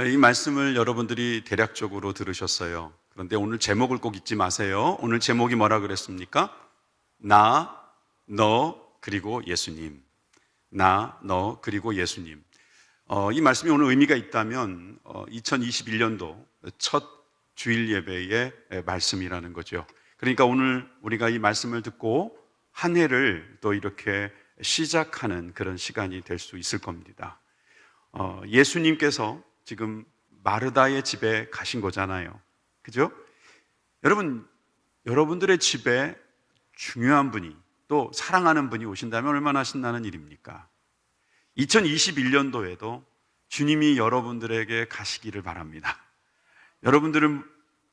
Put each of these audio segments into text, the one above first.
이 말씀을 여러분들이 대략적으로 들으셨어요. 그런데 오늘 제목을 꼭 잊지 마세요. 오늘 제목이 뭐라 그랬습니까? 나, 너, 그리고 예수님. 나, 너, 그리고 예수님. 이 말씀이 오늘 의미가 있다면 2021년도 첫 주일 예배의 말씀이라는 거죠. 그러니까 오늘 우리가 이 말씀을 듣고 한 해를 또 이렇게 시작하는 그런 시간이 될 수 있을 겁니다. 예수님께서 지금 마르다의 집에 가신 거잖아요. 그죠? 여러분들의 집에 중요한 분이 또 사랑하는 분이 오신다면 얼마나 신나는 일입니까? 2021년도에도 주님이 여러분들에게 가시기를 바랍니다. 여러분들은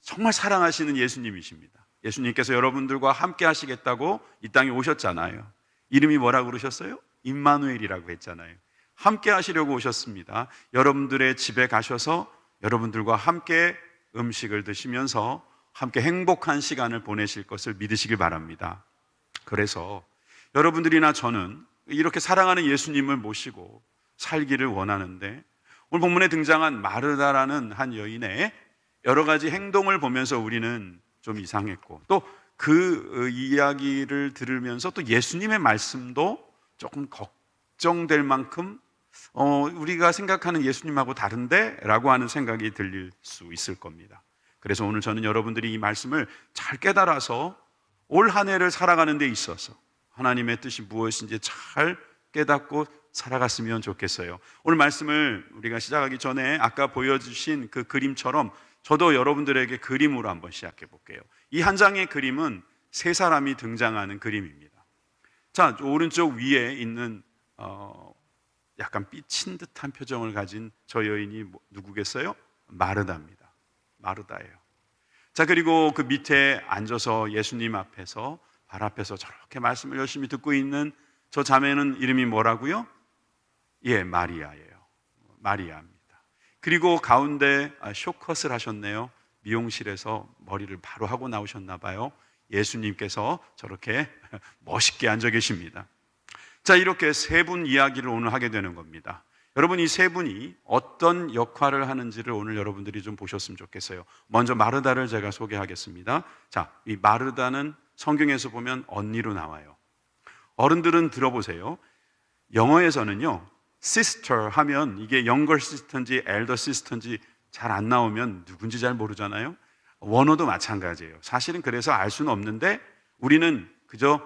정말 사랑하시는 예수님이십니다. 예수님께서 여러분들과 함께 하시겠다고 이 땅에 오셨잖아요. 이름이 뭐라고 그러셨어요? 임마누엘이라고 했잖아요. 함께 하시려고 오셨습니다. 여러분들의 집에 가셔서 여러분들과 함께 음식을 드시면서 함께 행복한 시간을 보내실 것을 믿으시길 바랍니다. 그래서 여러분들이나 저는 이렇게 사랑하는 예수님을 모시고 살기를 원하는데, 오늘 본문에 등장한 마르다라는 한 여인의 여러 가지 행동을 보면서 우리는 좀 이상했고, 또 그 이야기를 들으면서 또 예수님의 말씀도 조금 걱정될 만큼 우리가 생각하는 예수님하고 다른데? 라고 하는 생각이 들릴 수 있을 겁니다. 그래서 오늘 저는 여러분들이 이 말씀을 잘 깨달아서 올 한 해를 살아가는 데 있어서 하나님의 뜻이 무엇인지 잘 깨닫고 살아갔으면 좋겠어요. 오늘 말씀을 우리가 시작하기 전에 아까 보여주신 그 그림처럼 저도 여러분들에게 그림으로 한번 시작해 볼게요. 이 한 장의 그림은 세 사람이 등장하는 그림입니다. 자, 오른쪽 위에 있는 약간 삐친 듯한 표정을 가진 저 여인이 누구겠어요? 마르다입니다. 마르다예요. 자, 그리고 그 밑에 앉아서 예수님 앞에서 발 앞에서 저렇게 말씀을 열심히 듣고 있는 저 자매는 이름이 뭐라고요? 예, 마리아예요. 마리아입니다. 그리고 가운데 쇼컷을 하셨네요. 미용실에서 머리를 바로 하고 나오셨나 봐요. 예수님께서 저렇게 멋있게 앉아 계십니다. 자, 이렇게 세 분 이야기를 오늘 하게 되는 겁니다. 여러분, 이 세 분이 어떤 역할을 하는지를 오늘 여러분들이 좀 보셨으면 좋겠어요. 먼저 마르다를 제가 소개하겠습니다. 자, 이 마르다는 성경에서 보면 언니로 나와요. 어른들은 들어보세요. 영어에서는요, sister 하면 이게 younger sister인지 elder sister인지 잘 안 나오면 누군지 잘 모르잖아요. 원어도 마찬가지예요. 사실은 그래서 알 수는 없는데 우리는 그저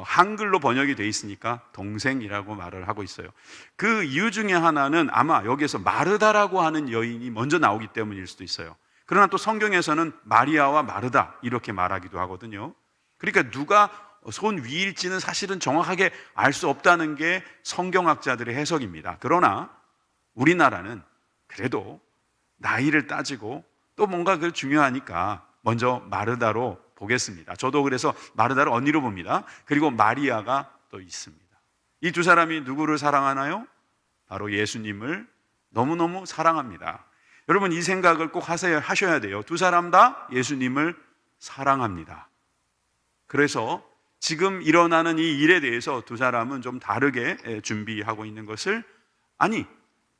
한글로 번역이 돼 있으니까 동생이라고 말을 하고 있어요. 그 이유 중에 하나는 아마 여기에서 마르다라고 하는 여인이 먼저 나오기 때문일 수도 있어요. 그러나 또 성경에서는 마리아와 마르다 이렇게 말하기도 하거든요. 그러니까 누가 손 위일지는 사실은 정확하게 알 수 없다는 게 성경학자들의 해석입니다. 그러나 우리나라는 그래도 나이를 따지고 또 뭔가 그 중요하니까 먼저 마르다로 보겠습니다. 저도 그래서 마르다를 언니로 봅니다. 그리고 마리아가 또 있습니다. 이 두 사람이 누구를 사랑하나요? 바로 예수님을 너무너무 사랑합니다. 여러분, 이 생각을 꼭 하셔야 돼요. 두 사람 다 예수님을 사랑합니다. 그래서 지금 일어나는 이 일에 대해서 두 사람은 좀 다르게 준비하고 있는 것을,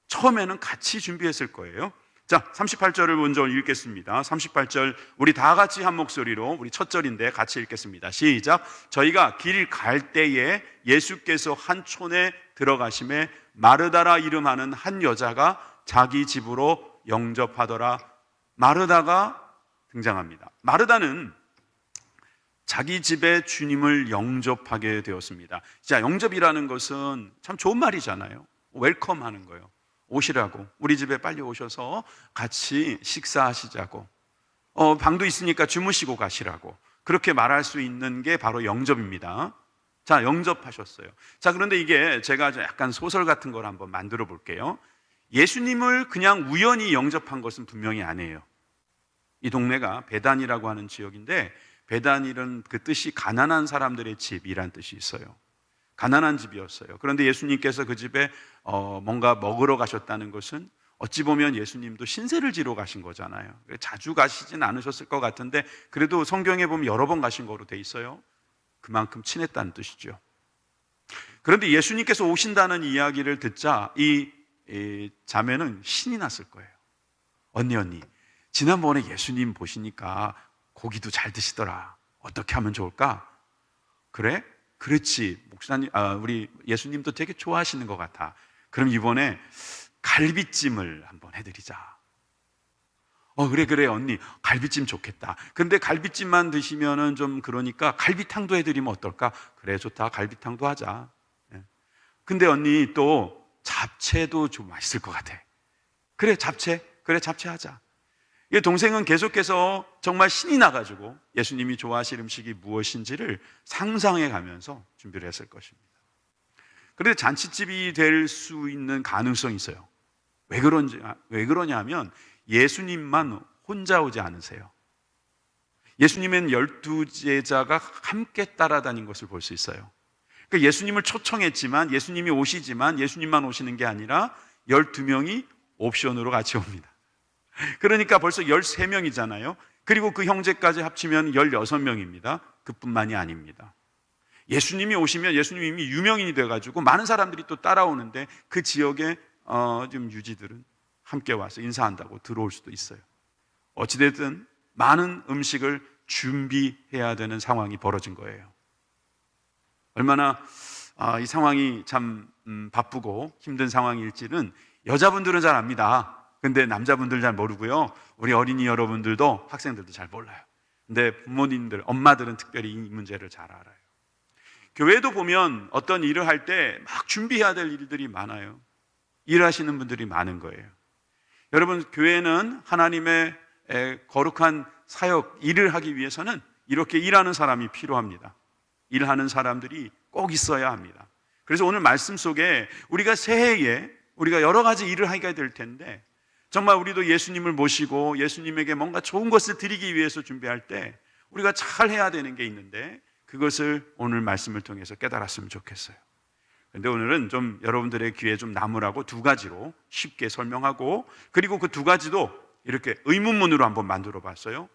처음에는 같이 준비했을 거예요. 자, 38절을 먼저 읽겠습니다. 38절 우리 다 같이 한 목소리로, 우리 첫 절인데 같이 읽겠습니다. 시작. 저희가 길 갈 때에 예수께서 한 촌에 들어가심에 마르다라 이름하는 한 여자가 자기 집으로 영접하더라. 마르다가 등장합니다. 마르다는 자기 집에 주님을 영접하게 되었습니다. 자, 영접이라는 것은 참 좋은 말이잖아요. 웰컴 하는 거예요. 오시라고, 우리 집에 빨리 오셔서 같이 식사하시자고, 방도 있으니까 주무시고 가시라고, 그렇게 말할 수 있는 게 바로 영접입니다. 자, 영접하셨어요. 자, 그런데 이게 제가 약간 소설 같은 걸 한번 만들어 볼게요. 예수님을 그냥 우연히 영접한 것은 분명히 아니에요. 이 동네가 베단이라고 하는 지역인데, 베단이란 그 뜻이 가난한 사람들의 집이란 뜻이 있어요. 가난한 집이었어요. 그런데 예수님께서 그 집에 뭔가 먹으러 가셨다는 것은 어찌 보면 예수님도 신세를 지러 가신 거잖아요. 자주 가시진 않으셨을 것 같은데 그래도 성경에 보면 여러 번 가신 거로 돼 있어요. 그만큼 친했다는 뜻이죠. 그런데 예수님께서 오신다는 이야기를 듣자 이 자매는 신이 났을 거예요. 언니, 지난번에 예수님 보시니까 고기도 잘 드시더라. 어떻게 하면 좋을까? 그래? 그렇지. 목사님, 우리 예수님도 되게 좋아하시는 것 같아. 그럼 이번에 갈비찜을 한번 해드리자. 그래, 언니. 갈비찜 좋겠다. 근데 갈비찜만 드시면은 좀 그러니까 갈비탕도 해드리면 어떨까? 그래, 좋다. 갈비탕도 하자. 예. 근데 언니 또 잡채도 좀 맛있을 것 같아. 그래, 잡채 하자. 이 동생은 계속해서 정말 신이 나가지고 예수님이 좋아하실 음식이 무엇인지를 상상해 가면서 준비를 했을 것입니다. 그런데 잔치집이 될 수 있는 가능성이 있어요. 왜 그러냐면 예수님만 혼자 오지 않으세요. 예수님은 12제자가 함께 따라다닌 것을 볼 수 있어요. 그러니까 예수님을 초청했지만, 예수님이 오시지만 예수님만 오시는 게 아니라 12명이 옵션으로 같이 옵니다. 그러니까 벌써 13명이잖아요. 그리고 그 형제까지 합치면 16명입니다. 그뿐만이 아닙니다. 예수님이 오시면 예수님이 이미 유명인이 돼가지고 많은 사람들이 또 따라오는데 그 지역에 좀 유지들은 함께 와서 인사한다고 들어올 수도 있어요. 어찌됐든 많은 음식을 준비해야 되는 상황이 벌어진 거예요. 얼마나 이 상황이 참 바쁘고 힘든 상황일지는 여자분들은 잘 압니다. 근데 남자분들 잘 모르고요. 우리 어린이 여러분들도 학생들도 잘 몰라요. 근데 부모님들, 엄마들은 특별히 이 문제를 잘 알아요. 교회도 보면 어떤 일을 할 때 막 준비해야 될 일들이 많아요. 일하시는 분들이 많은 거예요. 여러분, 교회는 하나님의 거룩한 사역, 일을 하기 위해서는 이렇게 일하는 사람이 필요합니다. 일하는 사람들이 꼭 있어야 합니다. 그래서 오늘 말씀 속에 우리가 새해에 우리가 여러 가지 일을 하게 될 텐데 정말 우리도 예수님을 모시고 예수님에게 뭔가 좋은 것을 드리기 위해서 준비할 때 우리가 잘 해야 되는 게 있는데 그것을 오늘 말씀을 통해서 깨달았으면 좋겠어요. 그런데 오늘은 좀 여러분들의 귀에 좀 남으라고 두 가지로 쉽게 설명하고 그리고 그 두 가지도 이렇게 의문문으로 한번 만들어 봤어요.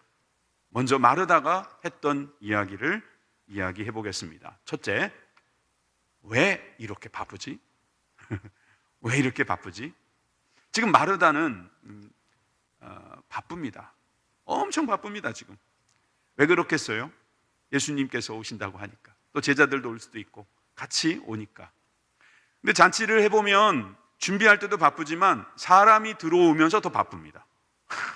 먼저 마르다가 했던 이야기를 이야기해 보겠습니다. 첫째, 왜 이렇게 바쁘지? 왜 이렇게 바쁘지? 지금 마르다는 바쁩니다. 엄청 바쁩니다. 지금 왜 그렇겠어요? 예수님께서 오신다고 하니까 또 제자들도 올 수도 있고 같이 오니까. 근데 잔치를 해보면 준비할 때도 바쁘지만 사람이 들어오면서 더 바쁩니다.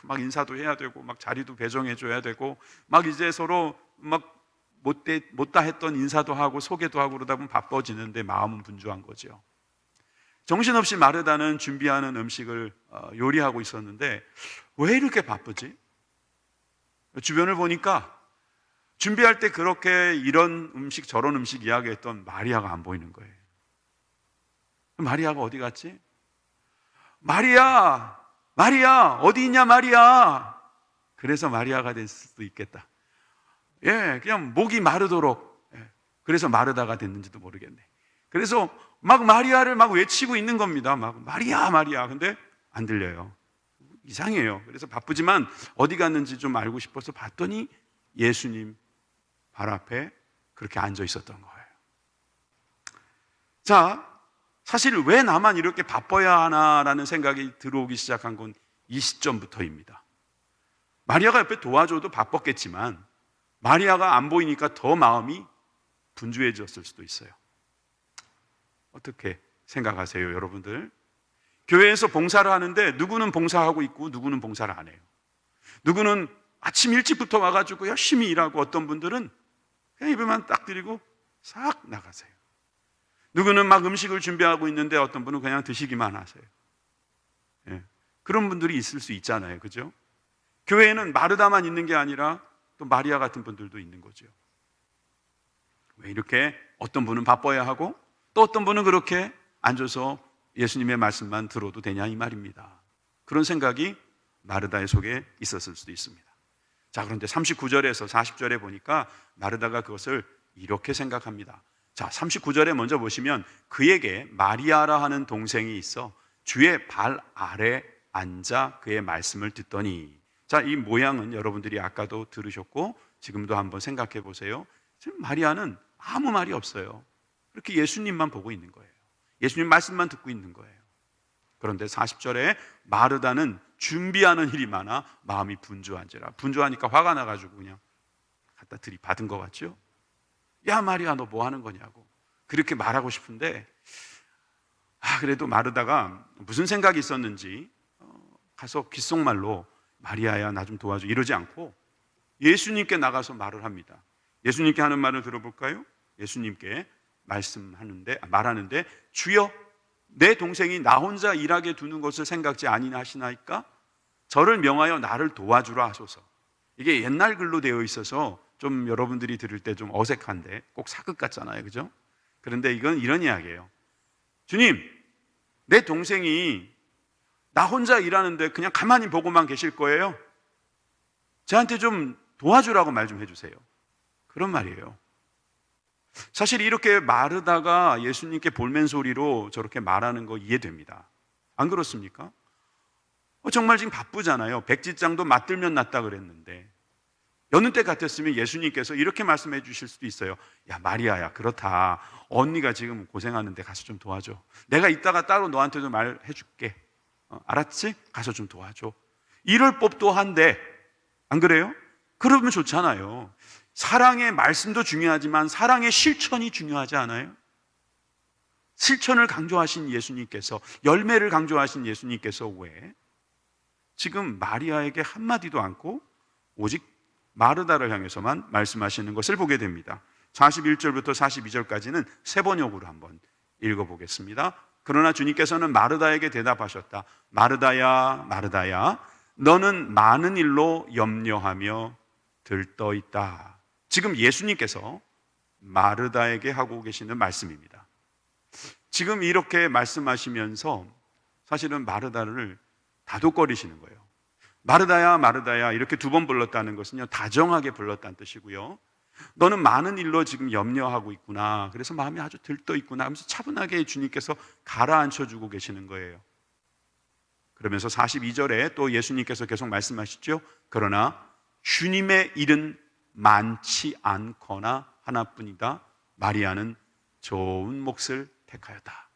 막 인사도 해야 되고 막 자리도 배정해 줘야 되고 막 이제 서로 막 못다 했던 인사도 하고 소개도 하고 그러다 보면 바빠지는데 마음은 분주한 거죠. 정신없이 마르다는 준비하는 음식을 요리하고 있었는데 왜 이렇게 바쁘지? 주변을 보니까 준비할 때 그렇게 이런 음식 저런 음식 이야기했던 마리아가 안 보이는 거예요. 마리아가 어디 갔지? 마리아 어디 있냐 마리아. 그래서 마리아가 될 수도 있겠다. 그냥 목이 마르도록 그래서 마르다가 됐는지도 모르겠네. 그래서 막 마리아를 막 외치고 있는 겁니다. 막 마리아. 근데 안 들려요. 이상해요. 그래서 바쁘지만 어디 갔는지 좀 알고 싶어서 봤더니 예수님 발 앞에 그렇게 앉아 있었던 거예요. 자, 사실 왜 나만 이렇게 바빠야 하나라는 생각이 들어오기 시작한 건 이 시점부터입니다. 마리아가 옆에 도와줘도 바빴겠지만 마리아가 안 보이니까 더 마음이 분주해졌을 수도 있어요. 어떻게 생각하세요, 여러분들? 교회에서 봉사를 하는데 누구는 봉사하고 있고 누구는 봉사를 안 해요. 누구는 아침 일찍부터 와가지고 열심히 일하고 어떤 분들은 그냥 예배만 딱 드리고 싹 나가세요. 누구는 막 음식을 준비하고 있는데 어떤 분은 그냥 드시기만 하세요. 그런 분들이 있을 수 있잖아요. 그죠? 교회에는 마르다만 있는 게 아니라 또 마리아 같은 분들도 있는 거죠. 왜 이렇게 어떤 분은 바빠야 하고 또 어떤 분은 그렇게 앉아서 예수님의 말씀만 들어도 되냐 이 말입니다. 그런 생각이 마르다의 속에 있었을 수도 있습니다. 자, 그런데 39절에서 40절에 보니까 마르다가 그것을 이렇게 생각합니다. 자, 39절에 먼저 보시면 그에게 마리아라 하는 동생이 있어 주의 발 아래 앉아 그의 말씀을 듣더니. 자, 이 모양은 여러분들이 아까도 들으셨고 지금도 한번 생각해 보세요. 지금 마리아는 아무 말이 없어요. 그렇게 예수님만 보고 있는 거예요. 예수님 말씀만 듣고 있는 거예요. 그런데 40절에 마르다는 준비하는 일이 많아 마음이 분주한지라. 분주하니까 화가 나가지고 그냥 갖다 들이받은 것 같죠? 야 마리아 너 뭐 하는 거냐고 그렇게 말하고 싶은데 그래도 마르다가 무슨 생각이 있었는지 가서 귓속말로 마리아야 나 좀 도와줘 이러지 않고 예수님께 나가서 말을 합니다. 예수님께 하는 말을 들어볼까요? 예수님께 말하는데 주여 내 동생이 나 혼자 일하게 두는 것을 생각지 아니하시나이까? 저를 명하여 나를 도와주라 하소서. 이게 옛날 글로 되어 있어서 좀 여러분들이 들을 때 좀 어색한데 꼭 사극 같잖아요, 그죠? 그런데 이건 이런 이야기예요. 주님, 내 동생이 나 혼자 일하는데 그냥 가만히 보고만 계실 거예요? 저한테 좀 도와주라고 말 좀 해주세요. 그런 말이에요. 사실 이렇게 마르다가 예수님께 볼멘 소리로 저렇게 말하는 거 이해됩니다. 안 그렇습니까? 정말 지금 바쁘잖아요. 백지장도 맞들면 낫다 그랬는데 여느 때 같았으면 예수님께서 이렇게 말씀해 주실 수도 있어요. 야 마리아야 그렇다. 언니가 지금 고생하는데 가서 좀 도와줘. 내가 이따가 따로 너한테도 말해 줄게. 알았지? 가서 좀 도와줘. 이럴 법도 한데 안 그래요? 그러면 좋잖아요. 사랑의 말씀도 중요하지만 사랑의 실천이 중요하지 않아요? 실천을 강조하신 예수님께서, 열매를 강조하신 예수님께서 왜 지금 마리아에게 한마디도 않고 오직 마르다를 향해서만 말씀하시는 것을 보게 됩니다. 41절부터 42절까지는 세 번역으로 한번 읽어보겠습니다. 그러나 주님께서는 마르다에게 대답하셨다. 마르다야 마르다야 너는 많은 일로 염려하며 들떠있다. 지금 예수님께서 마르다에게 하고 계시는 말씀입니다. 지금 이렇게 말씀하시면서 사실은 마르다를 다독거리시는 거예요. 마르다야 마르다야 이렇게 두 번 불렀다는 것은요 다정하게 불렀다는 뜻이고요, 너는 많은 일로 지금 염려하고 있구나, 그래서 마음이 아주 들떠있구나 하면서 차분하게 주님께서 가라앉혀주고 계시는 거예요. 그러면서 42절에 또 예수님께서 계속 말씀하시죠. 그러나 주님의 일은 많지 않거나 하나뿐이다. 마리아는 좋은 몫을 택하였다.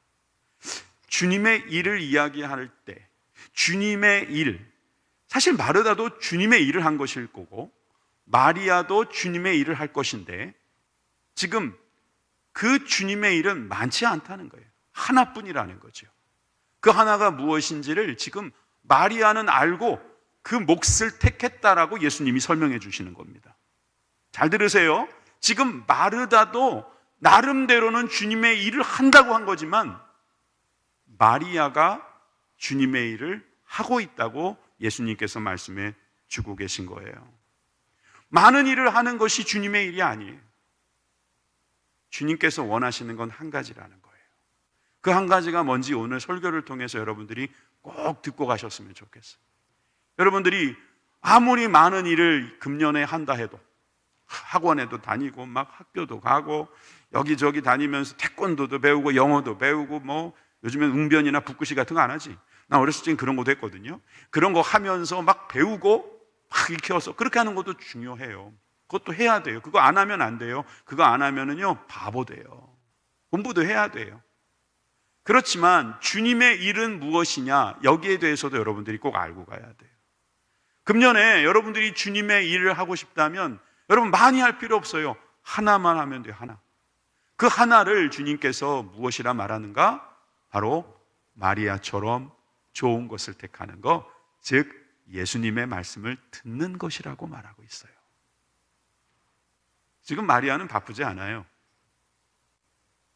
주님의 일을 이야기할 때 주님의 일, 사실 마르다도 주님의 일을 한 것일 거고 마리아도 주님의 일을 할 것인데 지금 그 주님의 일은 많지 않다는 거예요. 하나뿐이라는 거죠. 그 하나가 무엇인지를 지금 마리아는 알고 그 몫을 택했다라고 예수님이 설명해 주시는 겁니다. 잘 들으세요. 지금 마르다도 나름대로는 주님의 일을 한다고 한 거지만 마리아가 주님의 일을 하고 있다고 예수님께서 말씀해 주고 계신 거예요. 많은 일을 하는 것이 주님의 일이 아니에요. 주님께서 원하시는 건 한 가지라는 거예요. 그 한 가지가 뭔지 오늘 설교를 통해서 여러분들이 꼭 듣고 가셨으면 좋겠어요. 여러분들이 아무리 많은 일을 금년에 한다 해도 학원에도 다니고 막 학교도 가고 여기저기 다니면서 태권도도 배우고 영어도 배우고 뭐 요즘엔 웅변이나 북구시 같은 거 안 하지. 나 어렸을 땐 그런 것도 했거든요. 그런 거 하면서 막 배우고 막 익혀서 그렇게 하는 것도 중요해요. 그것도 해야 돼요. 그거 안 하면 안 돼요. 그거 안 하면은요 바보 돼요. 공부도 해야 돼요. 그렇지만 주님의 일은 무엇이냐, 여기에 대해서도 여러분들이 꼭 알고 가야 돼요. 금년에 여러분들이 주님의 일을 하고 싶다면 여러분 많이 할 필요 없어요. 하나만 하면 돼요. 하나. 그 하나를 주님께서 무엇이라 말하는가? 바로 마리아처럼 좋은 것을 택하는 것, 즉 예수님의 말씀을 듣는 것이라고 말하고 있어요. 지금 마리아는 바쁘지 않아요.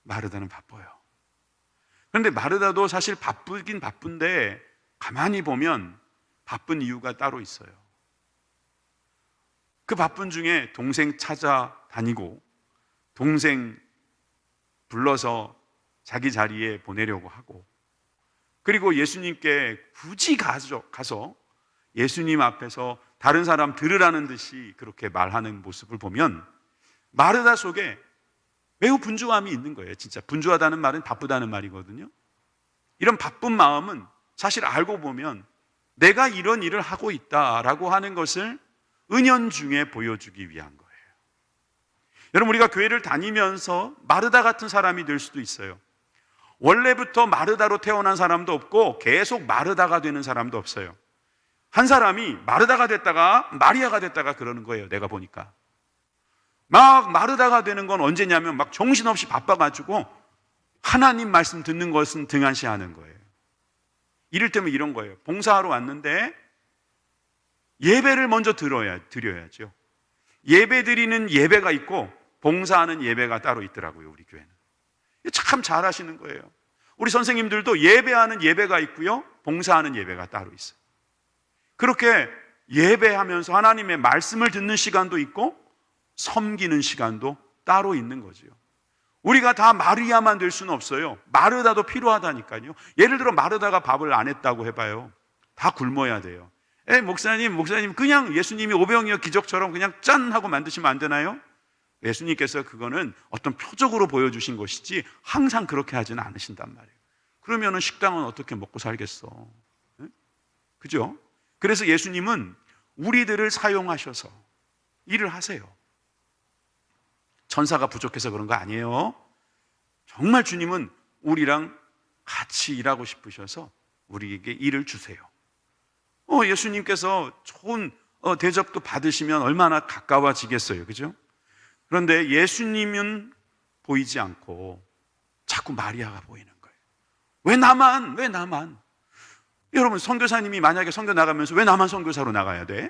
마르다는 바빠요. 그런데 마르다도 사실 바쁘긴 바쁜데 가만히 보면 바쁜 이유가 따로 있어요. 그 바쁜 중에 동생 찾아다니고 동생 불러서 자기 자리에 보내려고 하고, 그리고 예수님께 굳이 가서 예수님 앞에서 다른 사람 들으라는 듯이 그렇게 말하는 모습을 보면 마르다 속에 매우 분주함이 있는 거예요. 진짜 분주하다는 말은 바쁘다는 말이거든요. 이런 바쁜 마음은 사실 알고 보면 내가 이런 일을 하고 있다라고 하는 것을 은연중에 보여주기 위한 거예요. 여러분, 우리가 교회를 다니면서 마르다 같은 사람이 될 수도 있어요. 원래부터 마르다로 태어난 사람도 없고 계속 마르다가 되는 사람도 없어요. 한 사람이 마르다가 됐다가 마리아가 됐다가 그러는 거예요. 내가 보니까 막 마르다가 되는 건 언제냐면 막 정신없이 바빠가지고 하나님 말씀 듣는 것은 등한시하는 거예요. 이를테면 이런 거예요. 봉사하러 왔는데 예배를 먼저 드려야죠. 예배 드리는 예배가 있고 봉사하는 예배가 따로 있더라고요. 우리 교회는 참 잘하시는 거예요. 우리 선생님들도 예배하는 예배가 있고요, 봉사하는 예배가 따로 있어요. 그렇게 예배하면서 하나님의 말씀을 듣는 시간도 있고 섬기는 시간도 따로 있는 거죠. 우리가 다 마리아만 될 수는 없어요. 마르다도 필요하다니까요. 예를 들어 마르다가 밥을 안 했다고 해봐요. 다 굶어야 돼요. 목사님 그냥 예수님이 오병이어 기적처럼 그냥 짠 하고 만드시면 안 되나요? 예수님께서 그거는 어떤 표적으로 보여주신 것이지 항상 그렇게 하지는 않으신단 말이에요. 그러면은 식당은 어떻게 먹고 살겠어? 그죠? 그래서 예수님은 우리들을 사용하셔서 일을 하세요. 천사가 부족해서 그런 거 아니에요. 정말 주님은 우리랑 같이 일하고 싶으셔서 우리에게 일을 주세요. 예수님께서 좋은 대접도 받으시면 얼마나 가까워지겠어요. 그죠? 그런데 예수님은 보이지 않고 자꾸 마리아가 보이는 거예요. 왜 나만? 여러분, 선교사님이 만약에 선교 나가면서 왜 나만 선교사로 나가야 돼?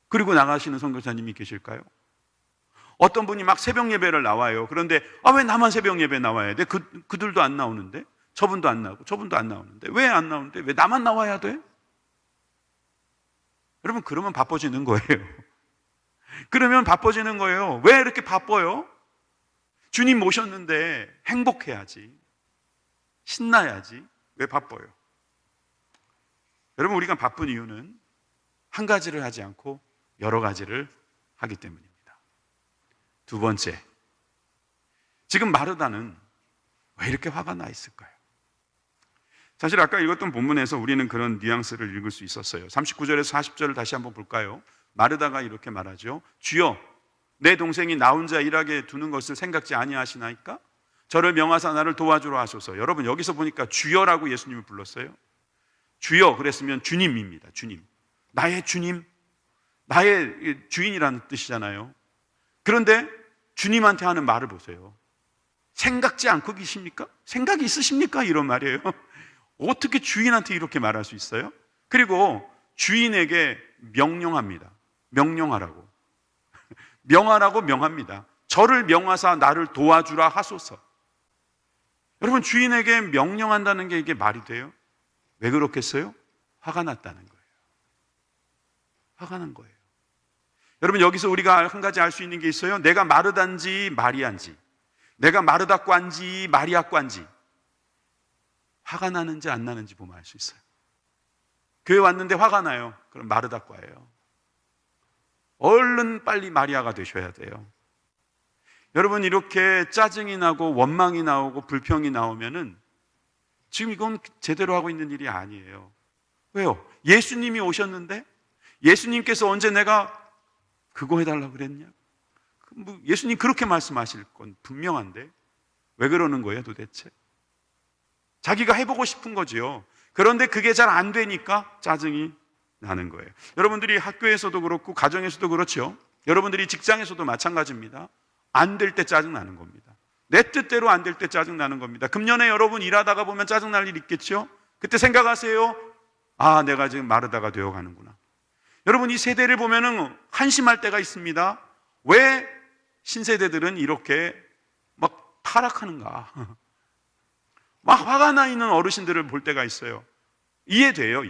그리고 나가시는 선교사님이 계실까요? 어떤 분이 막 새벽 예배를 나와요. 그런데 왜 나만 새벽 예배 나와야 돼? 그들도 안 나오는데, 저분도 안 나오고 저분도 안 나오는데 왜 안 나오는데 왜 나만 나와야 돼? 여러분, 그러면 바빠지는 거예요. 그러면 바빠지는 거예요. 왜 이렇게 바빠요? 주님 모셨는데 행복해야지, 신나야지. 왜 바빠요? 여러분, 우리가 바쁜 이유는 한 가지를 하지 않고 여러 가지를 하기 때문입니다. 두 번째, 지금 마르다는 왜 이렇게 화가 나 있을까요? 사실 아까 읽었던 본문에서 우리는 그런 뉘앙스를 읽을 수 있었어요. 39절에서 40절을 다시 한번 볼까요? 마르다가 이렇게 말하죠. 주여, 내 동생이 나 혼자 일하게 두는 것을 생각지 아니하시나이까? 저를 명하사 나를 도와주러 하소서. 여러분, 여기서 보니까 주여라고 예수님을 불렀어요. 주여 그랬으면 주님입니다. 주님, 나의 주님, 나의 주인이라는 뜻이잖아요. 그런데 주님한테 하는 말을 보세요. 생각지 않고 계십니까? 생각이 있으십니까? 이런 말이에요. 어떻게 주인한테 이렇게 말할 수 있어요? 그리고 주인에게 명령합니다. 명령하라고. 명하라고 명합니다. 저를 명하사 나를 도와주라 하소서. 여러분, 주인에게 명령한다는 게 이게 말이 돼요? 왜 그렇겠어요? 화가 났다는 거예요. 화가 난 거예요. 여러분, 여기서 우리가 한 가지 알 수 있는 게 있어요. 내가 마르다인지 마리아인지, 내가 마르다과인지 마리아과인지, 화가 나는지 안 나는지 보면 알 수 있어요. 교회 왔는데 화가 나요. 그럼 마르다과예요. 얼른 빨리 마리아가 되셔야 돼요. 여러분, 이렇게 짜증이 나고 원망이 나오고 불평이 나오면은 지금 이건 제대로 하고 있는 일이 아니에요. 왜요? 예수님이 오셨는데 예수님께서 언제 내가 그거 해달라고 그랬냐? 예수님 그렇게 말씀하실 건 분명한데 왜 그러는 거예요 도대체? 자기가 해보고 싶은 거지요. 그런데 그게 잘 안 되니까 짜증이 나는 거예요. 여러분들이 학교에서도 그렇고 가정에서도 그렇죠. 여러분들이 직장에서도 마찬가지입니다. 안 될 때 짜증 나는 겁니다. 내 뜻대로 안 될 때 짜증 나는 겁니다. 금년에 여러분 일하다가 보면 짜증 날 일 있겠죠? 그때 생각하세요. 내가 지금 마르다가 되어 가는구나. 여러분, 이 세대를 보면은 한심할 때가 있습니다. 왜 신세대들은 이렇게 막 타락하는가? 막 화가 나 있는 어르신들을 볼 때가 있어요. 이해돼요.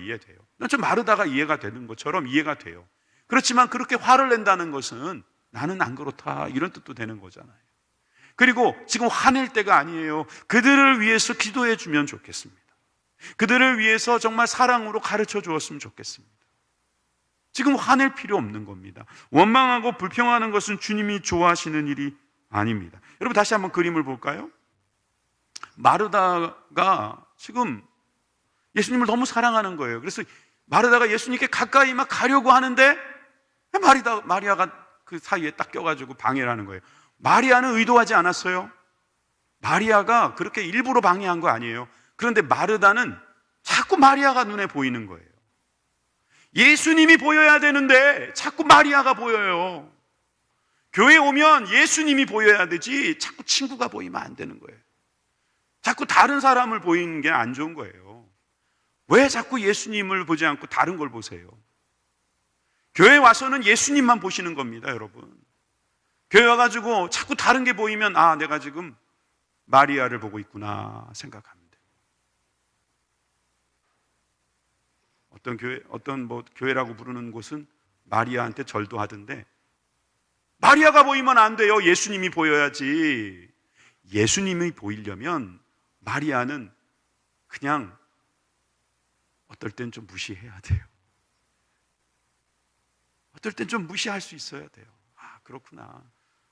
좀 마르다가 이해가 되는 것처럼 이해가 돼요. 그렇지만 그렇게 화를 낸다는 것은 나는 안 그렇다, 이런 뜻도 되는 거잖아요. 그리고 지금 화낼 때가 아니에요. 그들을 위해서 기도해 주면 좋겠습니다. 그들을 위해서 정말 사랑으로 가르쳐 주었으면 좋겠습니다. 지금 화낼 필요 없는 겁니다. 원망하고 불평하는 것은 주님이 좋아하시는 일이 아닙니다. 여러분, 다시 한번 그림을 볼까요? 마르다가 지금 예수님을 너무 사랑하는 거예요. 그래서 마르다가 예수님께 가까이 막 가려고 하는데 마리아가 그 사이에 딱 껴가지고 방해를 하는 거예요. 마리아는 의도하지 않았어요. 마리아가 그렇게 일부러 방해한 거 아니에요. 그런데 마르다는 자꾸 마리아가 눈에 보이는 거예요. 예수님이 보여야 되는데 자꾸 마리아가 보여요. 교회 오면 예수님이 보여야 되지 자꾸 친구가 보이면 안 되는 거예요. 자꾸 다른 사람을 보이는 게 안 좋은 거예요. 왜 자꾸 예수님을 보지 않고 다른 걸 보세요? 교회 와서는 예수님만 보시는 겁니다, 여러분. 교회 와가지고 자꾸 다른 게 보이면 아, 내가 지금 마리아를 보고 있구나 생각합니다. 어떤 교회라고 부르는 곳은 마리아한테 절도 하던데, 마리아가 보이면 안 돼요. 예수님이 보여야지. 예수님이 보이려면 마리아는 그냥 어떨 땐 좀 무시해야 돼요. 어떨 땐 좀 무시할 수 있어야 돼요. 아, 그렇구나.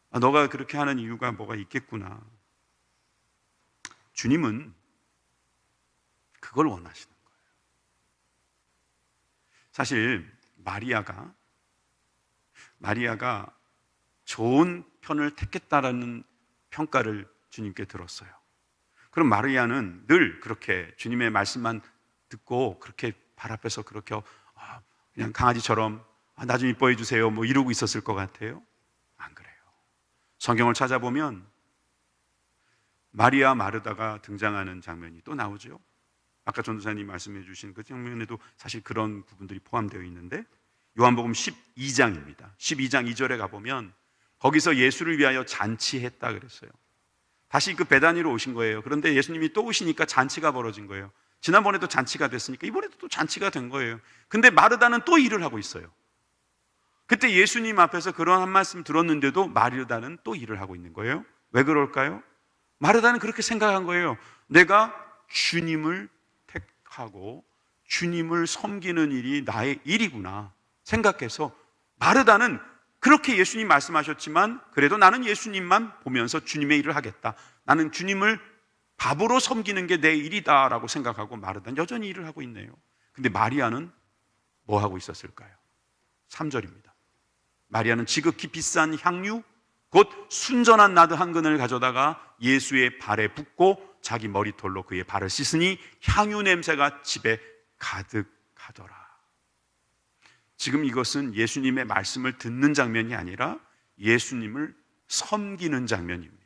아, 너가 그렇게 하는 이유가 뭐가 있겠구나. 주님은 그걸 원하시는 거예요. 사실 마리아가 좋은 편을 택했다라는 평가를 주님께 들었어요. 그럼 마리아는 늘 그렇게 주님의 말씀만 듣고 그렇게 발 앞에서 그렇게 그냥 강아지처럼 나 좀 이뻐해 주세요 뭐 이러고 있었을 것 같아요? 안 그래요. 성경을 찾아보면 마리아 마르다가 등장하는 장면이 또 나오죠. 아까 전도사님 말씀해 주신 그 장면에도 사실 그런 부분들이 포함되어 있는데, 요한복음 12장입니다. 12장 2절에 가보면 거기서 예수를 위하여 잔치했다 그랬어요. 다시 그 베다니로 오신 거예요. 그런데 예수님이 또 오시니까 잔치가 벌어진 거예요. 지난번에도 잔치가 됐으니까 이번에도 또 잔치가 된 거예요. 근데 마르다는 또 일을 하고 있어요. 그때 예수님 앞에서 그런 한 말씀 들었는데도 마르다는 또 일을 하고 있는 거예요. 왜 그럴까요? 마르다는 그렇게 생각한 거예요. 내가 주님을 택하고 주님을 섬기는 일이 나의 일이구나 생각해서, 마르다는 그렇게 예수님 말씀하셨지만 그래도 나는 예수님만 보면서 주님의 일을 하겠다. 나는 주님을 밥으로 섬기는 게 내 일이다 라고 생각하고 마르다는 여전히 일을 하고 있네요. 근데 마리아는 뭐 하고 있었을까요? 3절입니다. 마리아는 지극히 비싼 향유 곧 순전한 나드 한 근을 가져다가 예수의 발에 붓고 자기 머리털로 그의 발을 씻으니 향유 냄새가 집에 가득하더라. 지금 이것은 예수님의 말씀을 듣는 장면이 아니라 예수님을 섬기는 장면입니다.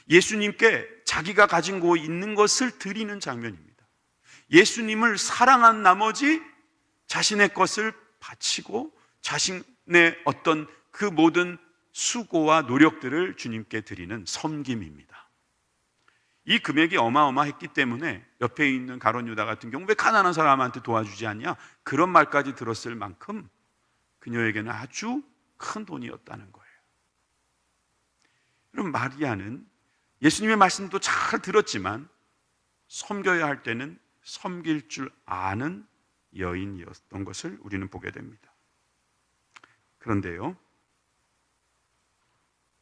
예수님께 자기가 가지고 있는 것을 드리는 장면입니다. 예수님을 사랑한 나머지 자신의 것을 바치고 자신의 어떤 그 모든 수고와 노력들을 주님께 드리는 섬김입니다. 이 금액이 어마어마했기 때문에 옆에 있는 가룟 유다 같은 경우 왜 가난한 사람한테 도와주지 않냐, 그런 말까지 들었을 만큼 그녀에게는 아주 큰 돈이었다는 거예요. 여러분, 마리아는 예수님의 말씀도 잘 들었지만 섬겨야 할 때는 섬길 줄 아는 여인이었던 것을 우리는 보게 됩니다. 그런데요,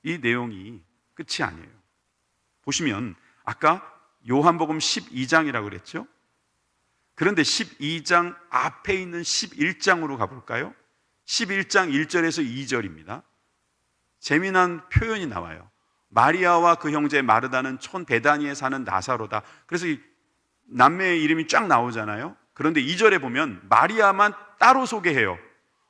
이 내용이 끝이 아니에요. 보시면 아까 요한복음 12장이라고 그랬죠? 그런데 12장 앞에 있는 11장으로 가볼까요? 11장 1절에서 2절입니다. 재미난 표현이 나와요. 마리아와 그 형제 마르다는 촌 베다니에 사는 나사로다. 그래서 이 남매의 이름이 쫙 나오잖아요. 그런데 2절에 보면 마리아만 따로 소개해요.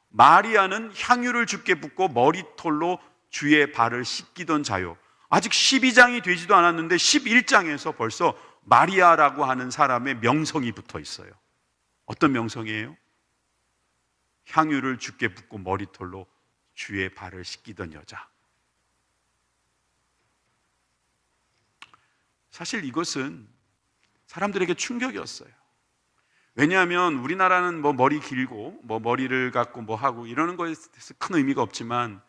마리아는 향유를 주께 붓고 머리털로 주의 발을 씻기던 자요. 아직 12장이 되지도 않았는데 11장에서 벌써 마리아라고 하는 사람의 명성이 붙어 있어요. 어떤 명성이에요? 향유를 주께 붓고 머리털로 주의 발을 씻기던 여자. 사실 이것은 사람들에게 충격이었어요. 왜냐하면 우리나라는 뭐 머리 길고 뭐 머리를 갖고 뭐 하고 이러는 거에 대해서 큰 의미가 없지만,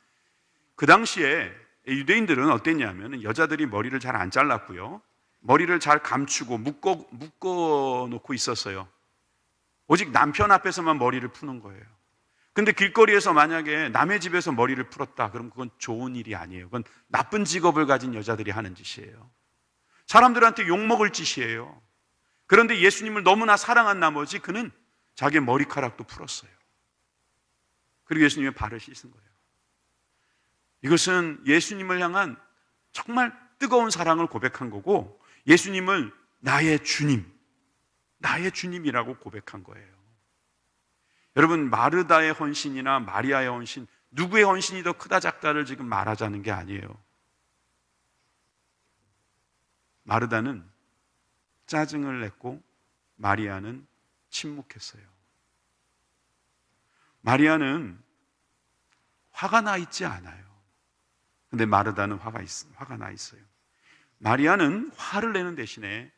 그 당시에 유대인들은 어땠냐면 여자들이 머리를 잘 안 잘랐고요, 머리를 잘 감추고 묶어 놓고 있었어요. 오직 남편 앞에서만 머리를 푸는 거예요. 근데 길거리에서 만약에 남의 집에서 머리를 풀었다, 그럼 그건 좋은 일이 아니에요. 그건 나쁜 직업을 가진 여자들이 하는 짓이에요. 사람들한테 욕먹을 짓이에요. 그런데 예수님을 너무나 사랑한 나머지 그는 자기의 머리카락도 풀었어요. 그리고 예수님의 발을 씻은 거예요. 이것은 예수님을 향한 정말 뜨거운 사랑을 고백한 거고, 예수님을 나의 주님, 나의 주님이라고 고백한 거예요. 여러분, 마르다의 헌신이나 마리아의 헌신, 누구의 헌신이 더 크다 작다를 지금 말하자는 게 아니에요. 마르다는 짜증을 냈고 마리아는 침묵했어요. 마리아는 화가 나 있지 않아요. 근데 마르다는 화가 나 있어요. 마리아는 화를 내는 대신에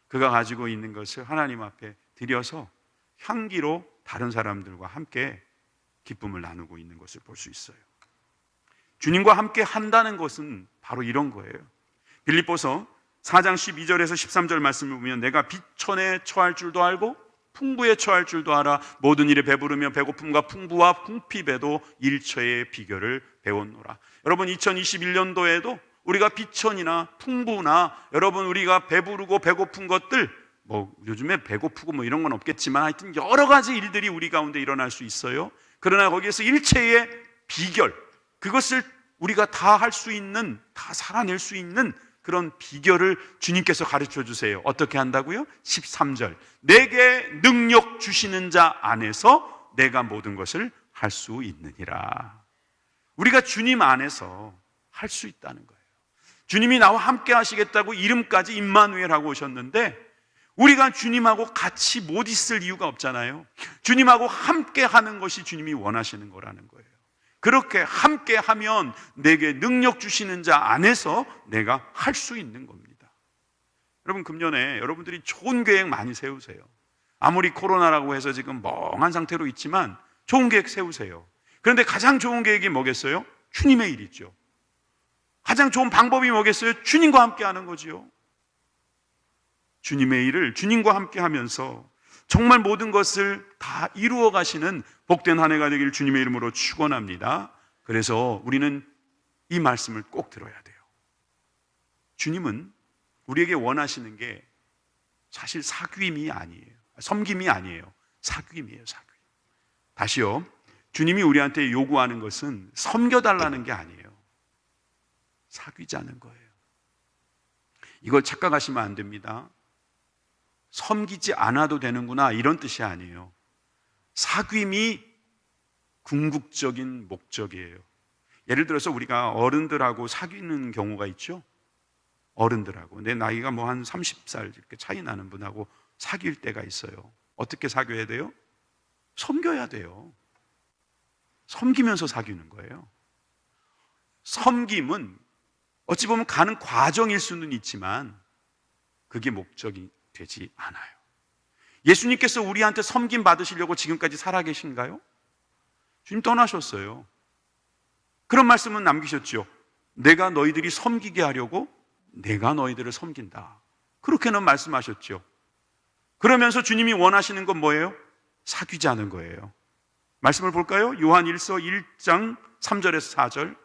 그가 가지고 있는 것을 하나님 앞에 드려서 향기로 다른 사람들과 함께 기쁨을 나누고 있는 것을 볼 수 있어요. 주님과 함께 한다는 것은 바로 이런 거예요. 빌립보서 4장 12절에서 13절 말씀을 보면 내가 비천에 처할 줄도 알고 풍부에 처할 줄도 알아 모든 일에 배부르며 배고픔과 풍부와 풍핍에도 일처의 비결을 배웠노라. 여러분, 2021년도에도 우리가 비천이나 풍부나 여러분 우리가 배부르고 배고픈 것들, 뭐 요즘에 배고프고 뭐 이런 건 없겠지만 하여튼 여러 가지 일들이 우리 가운데 일어날 수 있어요. 그러나 거기에서 일체의 비결, 그것을 우리가 다 할 수 있는, 다 살아낼 수 있는 그런 비결을 주님께서 가르쳐 주세요. 어떻게 한다고요? 13절, 내게 능력 주시는 자 안에서 내가 모든 것을 할 수 있느니라. 우리가 주님 안에서 할 수 있다는 거예요. 주님이 나와 함께 하시겠다고 이름까지 임마누엘하고 오셨는데 우리가 주님하고 같이 못 있을 이유가 없잖아요. 주님하고 함께 하는 것이 주님이 원하시는 거라는 거예요. 그렇게 함께 하면 내게 능력 주시는 자 안에서 내가 할 수 있는 겁니다. 여러분, 금년에 여러분들이 좋은 계획 많이 세우세요. 아무리 코로나라고 해서 지금 멍한 상태로 있지만 좋은 계획 세우세요. 그런데 가장 좋은 계획이 뭐겠어요? 주님의 일이죠. 가장 좋은 방법이 뭐겠어요? 주님과 함께 하는 거지요. 주님의 일을 주님과 함께 하면서 정말 모든 것을 다 이루어 가시는 복된 한 해가 되길 주님의 이름으로 축원합니다. 그래서 우리는 이 말씀을 꼭 들어야 돼요. 주님은 우리에게 원하시는 게 사실 사귐이 아니에요. 섬김이 아니에요. 사귐이에요. 사귐. 다시요. 주님이 우리한테 요구하는 것은 섬겨달라는 게 아니에요. 사귀자는 거예요. 이걸 착각하시면 안 됩니다. 섬기지 않아도 되는구나 이런 뜻이 아니에요. 사귐이 궁극적인 목적이에요. 예를 들어서 우리가 어른들하고 사귀는 경우가 있죠. 어른들하고 내 나이가 뭐 한 30살 이렇게 차이 나는 분하고 사귈 때가 있어요. 어떻게 사귀어야 돼요? 섬겨야 돼요. 섬기면서 사귀는 거예요. 섬김은 어찌 보면 가는 과정일 수는 있지만 그게 목적이 되지 않아요. 예수님께서 우리한테 섬김 받으시려고 지금까지 살아계신가요? 주님 떠나셨어요. 그런 말씀은 남기셨죠. 내가 너희들이 섬기게 하려고 내가 너희들을 섬긴다. 그렇게는 말씀하셨죠. 그러면서 주님이 원하시는 건 뭐예요? 사귀자는 거예요. 말씀을 볼까요? 요한 1서 1장 3절에서 4절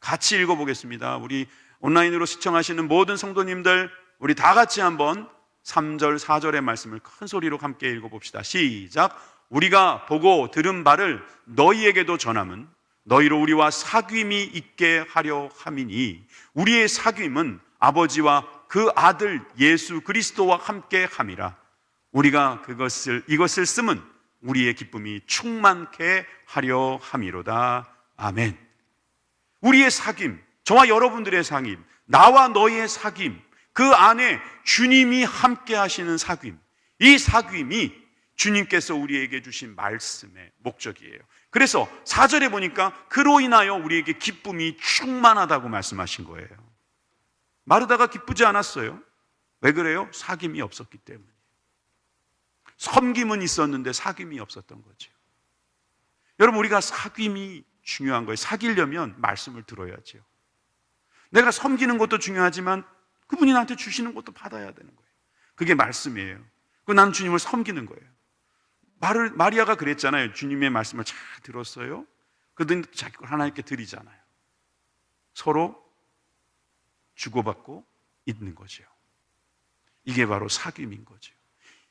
같이 읽어보겠습니다. 우리 온라인으로 시청하시는 모든 성도님들 우리 다 같이 한번 3절 4절의 말씀을 큰 소리로 함께 읽어봅시다. 시작. 우리가 보고 들은 바를 너희에게도 전함은 너희로 우리와 사귐이 있게 하려 함이니 우리의 사귐은 아버지와 그 아들 예수 그리스도와 함께 함이라. 우리가 이것을 쓰면 우리의 기쁨이 충만케 하려 함이로다. 아멘. 우리의 사귐, 저와 여러분들의 사귐, 나와 너희의 사귐, 그 안에 주님이 함께 하시는 사귐, 이 사귐이 주님께서 우리에게 주신 말씀의 목적이에요. 그래서 4절에 보니까 그로 인하여 우리에게 기쁨이 충만하다고 말씀하신 거예요. 마르다가 기쁘지 않았어요. 왜 그래요? 사귐이 없었기 때문에. 섬김은 있었는데 사귐이 없었던 거죠. 여러분, 우리가 사귐이 중요한 거예요. 사귀려면 말씀을 들어야죠. 내가 섬기는 것도 중요하지만 그분이 나한테 주시는 것도 받아야 되는 거예요. 그게 말씀이에요. 나는 주님을 섬기는 거예요. 마리아가 그랬잖아요. 주님의 말씀을 잘 들었어요. 그러더니 자기 걸 하나님께 드리잖아요. 서로 주고받고 있는 거죠. 이게 바로 사귐인 거죠.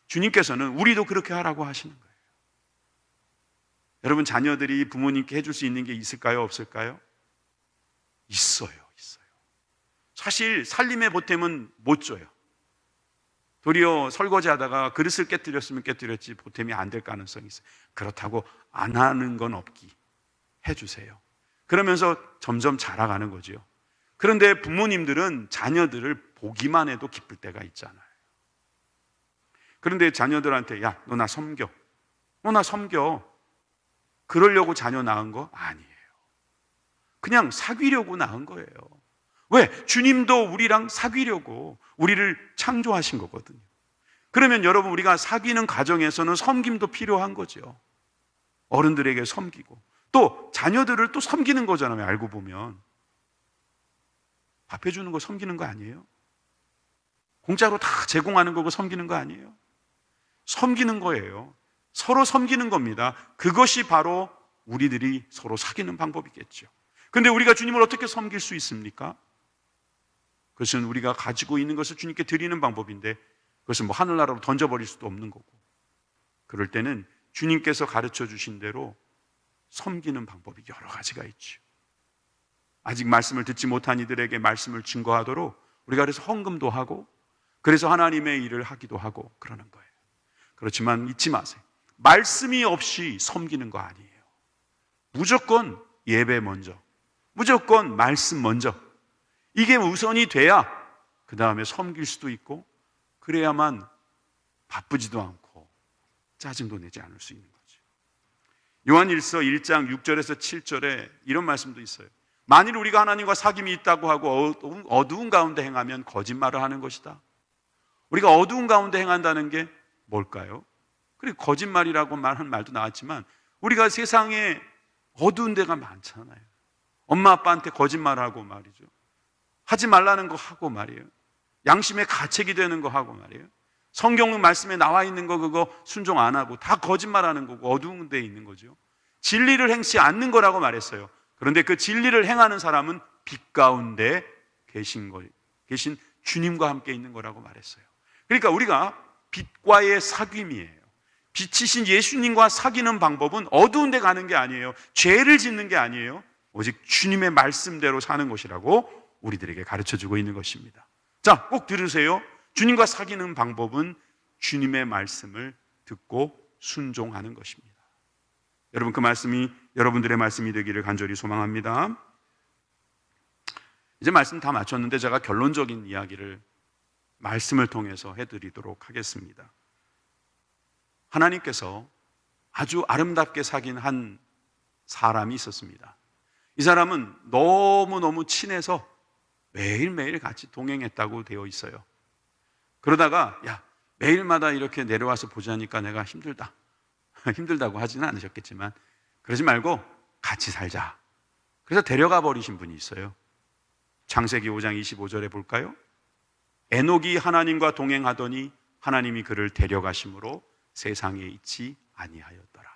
주님께서는 우리도 그렇게 하라고 하시는 거예요. 여러분, 자녀들이 부모님께 해줄 수 있는 게 있을까요? 없을까요? 있어요. 사실 살림의 보탬은 못 줘요. 도리어 설거지하다가 그릇을 깨뜨렸으면 깨뜨렸지 보탬이 안 될 가능성이 있어요. 그렇다고 안 하는 건 없기 해주세요. 그러면서 점점 자라가는 거죠. 그런데 부모님들은 자녀들을 보기만 해도 기쁠 때가 있잖아요. 그런데 자녀들한테 야, 너 나 섬겨. 너 나 섬겨. 그러려고 자녀 낳은 거 아니에요. 그냥 사귀려고 낳은 거예요. 왜? 주님도 우리랑 사귀려고 우리를 창조하신 거거든요. 그러면 여러분, 우리가 사귀는 과정에서는 섬김도 필요한 거죠. 어른들에게 섬기고 또 자녀들을 또 섬기는 거잖아요. 알고 보면 밥 해주는 거 섬기는 거 아니에요? 공짜로 다 제공하는 거고 섬기는 거 아니에요? 섬기는 거예요. 서로 섬기는 겁니다. 그것이 바로 우리들이 서로 사귀는 방법이겠죠. 근데 우리가 주님을 어떻게 섬길 수 있습니까? 그것은 우리가 가지고 있는 것을 주님께 드리는 방법인데 그것은 뭐 하늘나라로 던져버릴 수도 없는 거고, 그럴 때는 주님께서 가르쳐 주신 대로 섬기는 방법이 여러 가지가 있죠. 아직 말씀을 듣지 못한 이들에게 말씀을 증거하도록 우리가 그래서 헌금도 하고 그래서 하나님의 일을 하기도 하고 그러는 거예요. 그렇지만 잊지 마세요. 말씀이 없이 섬기는 거 아니에요. 무조건 예배 먼저, 무조건 말씀 먼저, 이게 우선이 돼야 그 다음에 섬길 수도 있고, 그래야만 바쁘지도 않고 짜증도 내지 않을 수 있는 거죠. 요한일서 1장 6절에서 7절에 이런 말씀도 있어요. 만일 우리가 하나님과 사귐이 있다고 하고 어두운 가운데 행하면 거짓말을 하는 것이다. 우리가 어두운 가운데 행한다는 게 뭘까요? 그리고 거짓말이라고 말한 말도 나왔지만 우리가 세상에 어두운 데가 많잖아요. 엄마 아빠한테 거짓말하고 말이죠. 하지 말라는 거 하고 말이에요. 양심의 가책이 되는 거 하고 말이에요. 성경 말씀에 나와 있는 거 그거 순종 안 하고 다 거짓말하는 거고 어두운 데에 있는 거죠. 진리를 행치 않는 거라고 말했어요. 그런데 그 진리를 행하는 사람은 빛 가운데 계신 주님과 함께 있는 거라고 말했어요. 그러니까 우리가 빛과의 사귐이에요. 빛이신 예수님과 사귀는 방법은 어두운 데 가는 게 아니에요. 죄를 짓는 게 아니에요. 오직 주님의 말씀대로 사는 것이라고 우리들에게 가르쳐주고 있는 것입니다. 자, 꼭 들으세요. 주님과 사귀는 방법은 주님의 말씀을 듣고 순종하는 것입니다. 여러분, 그 말씀이 여러분들의 말씀이 되기를 간절히 소망합니다. 이제 말씀 다 마쳤는데 제가 결론적인 이야기를 말씀을 통해서 해드리도록 하겠습니다. 하나님께서 아주 아름답게 사귄 한 사람이 있었습니다. 이 사람은 너무너무 친해서 매일매일 같이 동행했다고 되어 있어요. 그러다가 야, 매일마다 이렇게 내려와서 보자니까 내가 힘들다. 힘들다고 하지는 않으셨겠지만 그러지 말고 같이 살자. 그래서 데려가 버리신 분이 있어요. 창세기 5장 25절에 볼까요? 에녹이 하나님과 동행하더니 하나님이 그를 데려가심으로 세상에 있지 아니하였더라.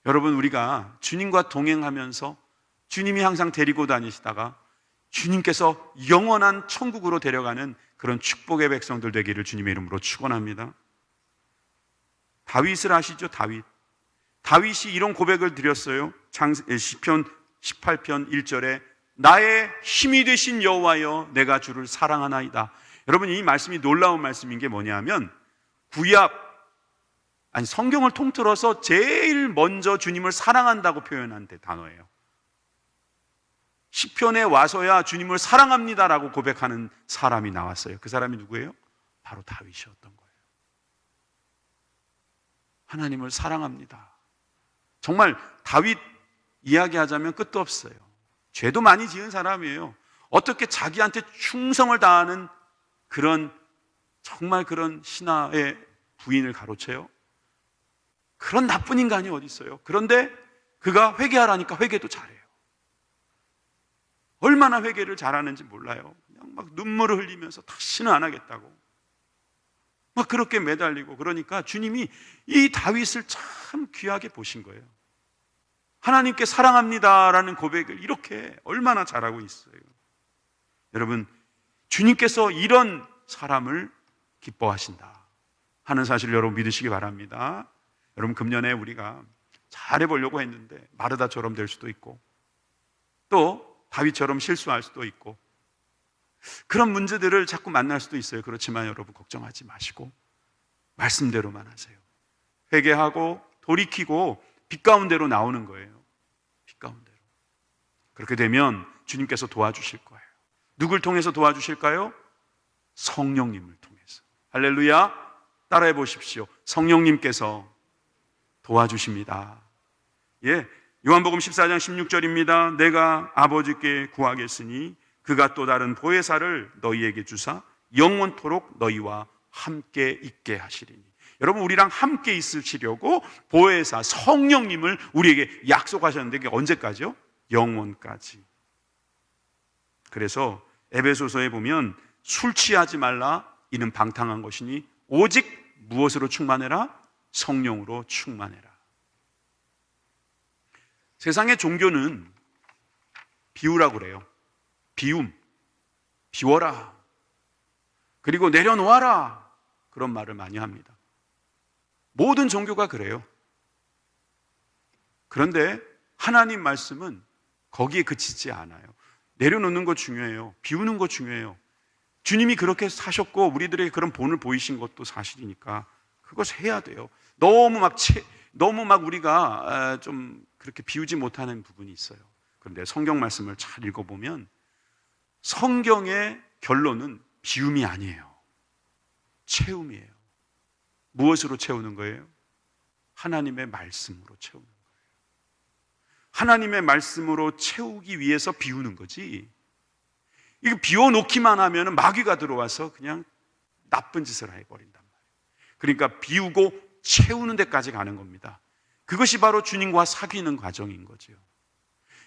여러분, 우리가 주님과 동행하면서 주님이 항상 데리고 다니시다가 주님께서 영원한 천국으로 데려가는 그런 축복의 백성들 되기를 주님의 이름으로 축원합니다. 다윗을 아시죠? 다윗이 이런 고백을 드렸어요. 시편 18편 1절에 나의 힘이 되신 여호와여 내가 주를 사랑하나이다. 여러분, 이 말씀이 놀라운 말씀인 게 뭐냐면 성경을 통틀어서 제일 먼저 주님을 사랑한다고 표현한 단어예요. 시편에 와서야 주님을 사랑합니다라고 고백하는 사람이 나왔어요. 그 사람이 누구예요? 바로 다윗이었던 거예요. 하나님을 사랑합니다. 정말 다윗 이야기하자면 끝도 없어요. 죄도 많이 지은 사람이에요. 어떻게 자기한테 충성을 다하는 정말 그런 신하의 부인을 가로채요? 그런 나쁜 인간이 어디 있어요? 그런데 그가 회개하라니까 회개도 잘해요. 얼마나 회개를 잘하는지 몰라요. 그냥 막 눈물을 흘리면서 다시는 안 하겠다고 막 그렇게 매달리고, 그러니까 주님이 이 다윗을 참 귀하게 보신 거예요. 하나님께 사랑합니다라는 고백을 이렇게 얼마나 잘하고 있어요. 여러분, 주님께서 이런 사람을 기뻐하신다 하는 사실을 여러분 믿으시기 바랍니다. 여러분, 금년에 우리가 잘해보려고 했는데 마르다처럼 될 수도 있고 또 다윗처럼 실수할 수도 있고 그런 문제들을 자꾸 만날 수도 있어요. 그렇지만 여러분 걱정하지 마시고 말씀대로만 하세요. 회개하고 돌이키고 빛 가운데로 나오는 거예요. 빛 가운데로. 그렇게 되면 주님께서 도와주실 거예요. 누굴 통해서 도와주실까요? 성령님을 통해서. 할렐루야. 따라해 보십시오. 성령님께서 도와주십니다. 예, 요한복음 14장 16절입니다. 내가 아버지께 구하겠으니 그가 또 다른 보혜사를 너희에게 주사 영원토록 너희와 함께 있게 하시리니. 여러분, 우리랑 함께 있으시려고 보혜사 성령님을 우리에게 약속하셨는데 그게 언제까지요? 영원까지. 그래서 에베소서에 보면 술 취하지 말라 이는 방탕한 것이니 오직 무엇으로 충만해라? 성령으로 충만해라. 세상의 종교는 비우라고 그래요. 비움, 비워라, 그리고 내려놓아라, 그런 말을 많이 합니다. 모든 종교가 그래요. 그런데 하나님 말씀은 거기에 그치지 않아요. 내려놓는 거 중요해요. 비우는 거 중요해요. 주님이 그렇게 사셨고 우리들에게 그런 본을 보이신 것도 사실이니까 그것을 해야 돼요. 너무 막 우리가 좀 그렇게 비우지 못하는 부분이 있어요. 그런데 성경 말씀을 잘 읽어보면 성경의 결론은 비움이 아니에요. 채움이에요. 무엇으로 채우는 거예요? 하나님의 말씀으로 채우는 거예요. 하나님의 말씀으로 채우기 위해서 비우는 거지. 이거 비워놓기만 하면 마귀가 들어와서 그냥 나쁜 짓을 해버린단 말이에요. 그러니까 비우고 채우는 데까지 가는 겁니다. 그것이 바로 주님과 사귀는 과정인 거죠.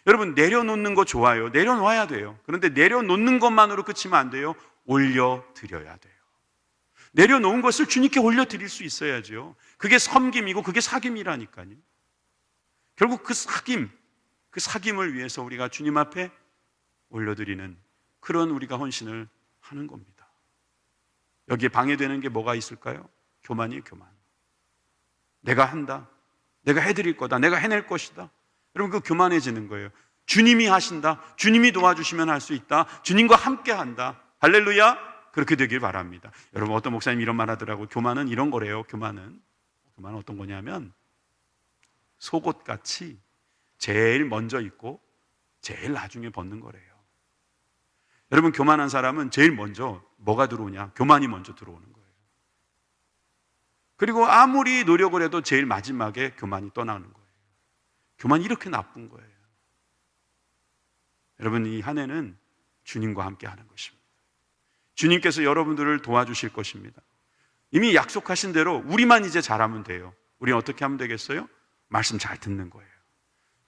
여러분, 내려놓는 거 좋아요. 내려놓아야 돼요. 그런데 내려놓는 것만으로 그치면 안 돼요. 올려드려야 돼요. 내려놓은 것을 주님께 올려드릴 수 있어야죠. 그게 섬김이고 그게 사귐이라니까요. 결국 그 사귐을 위해서 우리가 주님 앞에 올려드리는 그런 우리가 헌신을 하는 겁니다. 여기에 방해되는 게 뭐가 있을까요? 교만이에요, 교만. 내가 한다. 내가 해드릴 거다. 내가 해낼 것이다. 여러분, 그 교만해지는 거예요. 주님이 하신다. 주님이 도와주시면 할 수 있다. 주님과 함께 한다. 할렐루야. 그렇게 되길 바랍니다. 여러분, 어떤 목사님이 이런 말 하더라고요. 교만은 이런 거래요. 교만은 어떤 거냐면 속옷같이 제일 먼저 입고 제일 나중에 벗는 거래요. 여러분, 교만한 사람은 제일 먼저 뭐가 들어오냐? 교만이 먼저 들어오는 거예요. 그리고 아무리 노력을 해도 제일 마지막에 교만이 떠나는 거예요. 교만이 이렇게 나쁜 거예요. 여러분, 이 한 해는 주님과 함께 하는 것입니다. 주님께서 여러분들을 도와주실 것입니다. 이미 약속하신 대로 우리만 이제 잘하면 돼요. 우리는 어떻게 하면 되겠어요? 말씀 잘 듣는 거예요.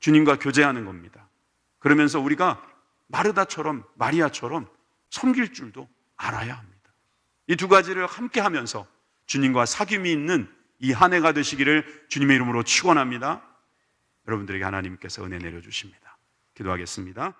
주님과 교제하는 겁니다. 그러면서 우리가 마르다처럼 마리아처럼 섬길 줄도 알아야 합니다. 이 두 가지를 함께 하면서 주님과 사귐이 있는 이 한 해가 되시기를 주님의 이름으로 축원합니다. 여러분들에게 하나님께서 은혜 내려주십니다. 기도하겠습니다.